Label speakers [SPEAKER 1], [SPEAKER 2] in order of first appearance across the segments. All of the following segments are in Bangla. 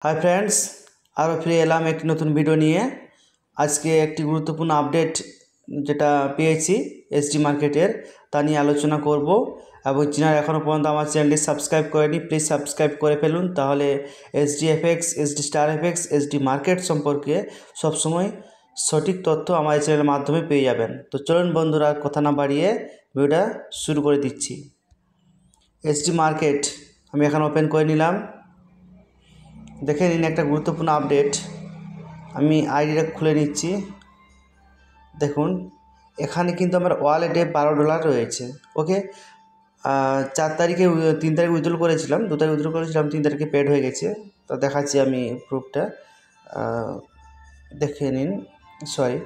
[SPEAKER 1] हाय फ्रेंड्स आरो फिर एलाम एक नतून भिडियो निये आज के एक गुरुत्वपूर्ण अपडेट जेटा पेয়েছি एसडी मार्केटर ता निये आलोचना करब এবং যারা এখনো পর্যন্ত আমার চ্যানেলটি সাবস্ক্রাইব করেনি প্লিজ সাবস্ক্রাইব করে ফেলুন তাহলে SDFX SD star FX SD market সম্পর্কে সব সময় সঠিক তথ্য আমার এই চ্যানেলের মাধ্যমে পেয়ে যাবেন। তো চলুন বন্ধুরা কথা না বাড়িয়ে ভিডিওটা শুরু করে দিচ্ছি। এসডি মার্কেট আমি এখন ওপেন করে নিলাম। দেখে নিন একটা গুরুত্বপূর্ণ আপডেট। আমি আইডিটা খুলে নিচ্ছি। দেখুন এখানে কিন্তু আমার ওয়ালেটে $12 রয়েছে। ওকে 4 তারিখে 3 তারিখে উইথড্রল করেছিলাম, 2 তারিখে উইথড্রল করেছিলাম, 3 তারিখে পেড হয়ে গেছে। তো দেখাচ্ছি আমি প্রুফটা, দেখে নিন। সরি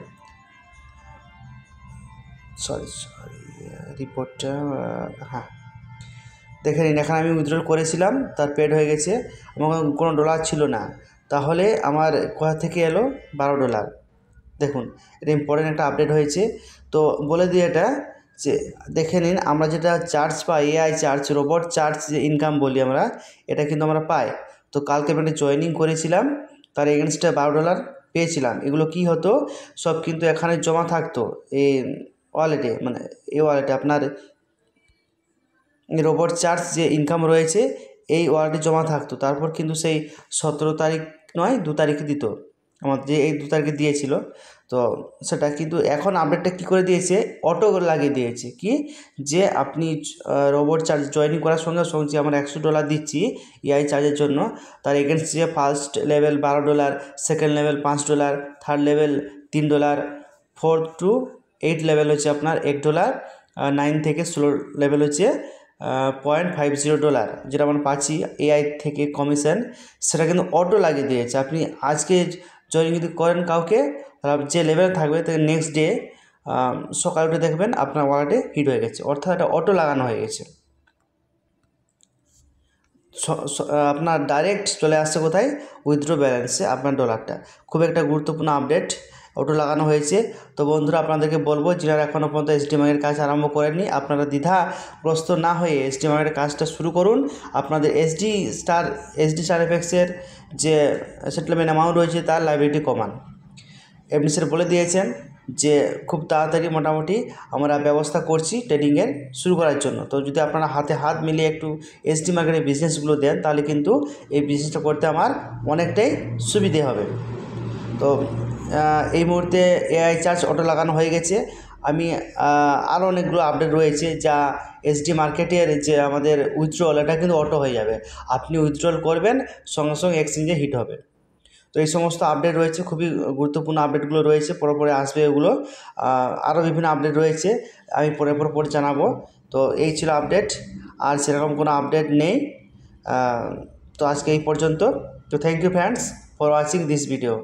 [SPEAKER 1] রিপোর্টটা, হ্যাঁ দেখে নিন এখানে আমি উইথড্রল করেছিলাম, তার পেড হয়ে গেছে, আমার কোনো ডলার ছিল না। তাহলে আমার কোথা থেকে এলো $12? দেখুন এটা ইম্পর্টেন্ট একটা আপডেট হয়েছে। তো বলে দিই এটা যে দেখে নিন আমরা যেটা চার্জ পাই, এআই চার্জ, রোবট চার্জ যে ইনকাম বলি আমরা, এটা কিন্তু আমরা পাই। তো কালকে আমি একটা জয়েনিং করেছিলাম, তার এগেনস্টে $12 পেয়েছিলাম। এগুলো কি হতো, সব কিন্তু এখানে জমা থাকতো এই ওয়ালেটে, মানে এই ওয়ালেটে আপনার রোবট চার্জ যে ইনকাম রয়েছে এই ওয়ালেটে জমা থাকতো। তারপর কিন্তু সেই 17 তারিখ নয় 2 তারিখে দিত, আমার যে এই 2 তারিখে দিয়েছিল। তো সেটা কিন্তু এখন আপডেটটা কী করে দিয়েছে, অটো লাগিয়ে দিয়েছে কি, যে আপনি রোবট চার্জ জয়েনিং করার সঙ্গে সঙ্গে যে আমরা $100 দিচ্ছি এআই চার্জের জন্য, তার এগেনস্ট যে first level $12, second level $5, third level $3, 4 to 8 level হচ্ছে আপনার $1, 9 থেকে 16 লেভেল হচ্ছে $0.50, যেটা আমরা পাচ্ছি এআই থেকে কমিশন, সেটা কিন্তু অটো লাগিয়ে দিয়েছে। আপনি আজকে জয়েন যদি করেন কাউকে, তাহলে যে লেভেল থাকবে তাকে নেক্সট ডে সকালে উঠে দেখবেন আপনার ওয়ালেটে হিট হয়ে গেছে, অর্থাৎ এটা অটো লাগানো হয়ে গেছে। আপনার ডাইরেক্ট চলে আসছে কোথায়, উইথড্র ব্যালেন্সে আপনার ডলারটা। খুব একটা গুরুত্বপূর্ণ আপডেট, অটো লাগানো হয়েছে। তো বন্ধুরা আপনাদেরকে বলবো, যারা এখনও পর্যন্ত এসডি মার্কেটের কাজ আরম্ভ করেননি, আপনারা দ্বিধাগ্রস্ত না হয়ে এসডি মার্কেটের কাজটা শুরু করুন। আপনাদের এসডি স্টার এফএক্সের যে সেটেলমেন্ট অ্যামাউন্ট রয়েছে তার লাইবিলিটি কমান। এমনি স্যার বলে দিয়েছেন যে খুব তাড়াতাড়ি মোটামুটি আমরা ব্যবস্থা করছি ট্রেডিংয়ের শুরু করার জন্য। তো যদি আপনারা হাতে হাত মিলিয়ে একটু এসডি মার্কেটের বিজনেসগুলো দেন, তাহলে কিন্তু এই বিজনেসটা করতে আমার অনেকটাই সুবিধে হবে। তো এই মুহূর্তে এআই চার্জ অটো লাগানো হয়ে গেছে। আমি আরও অনেকগুলো আপডেট রয়েছে যা এসডি মার্কেটের যে আমাদের উইথড্রল, এটা কিন্তু অটো হয়ে যাবে। আপনি উইথড্রল করবেন, সঙ্গে সঙ্গে এক্সচেঞ্জে হিট হবে। তো এই সমস্ত আপডেট রয়েছে, খুবই গুরুত্বপূর্ণ আপডেটগুলো রয়েছে, পরে আসবে এগুলো। আরও বিভিন্ন আপডেট রয়েছে, আমি পরে জানাবো। তো এই ছিল আপডেট, আর সেরকম কোনো আপডেট নেই। তো আজকে এই পর্যন্ত। তো thank you friends for watching this video.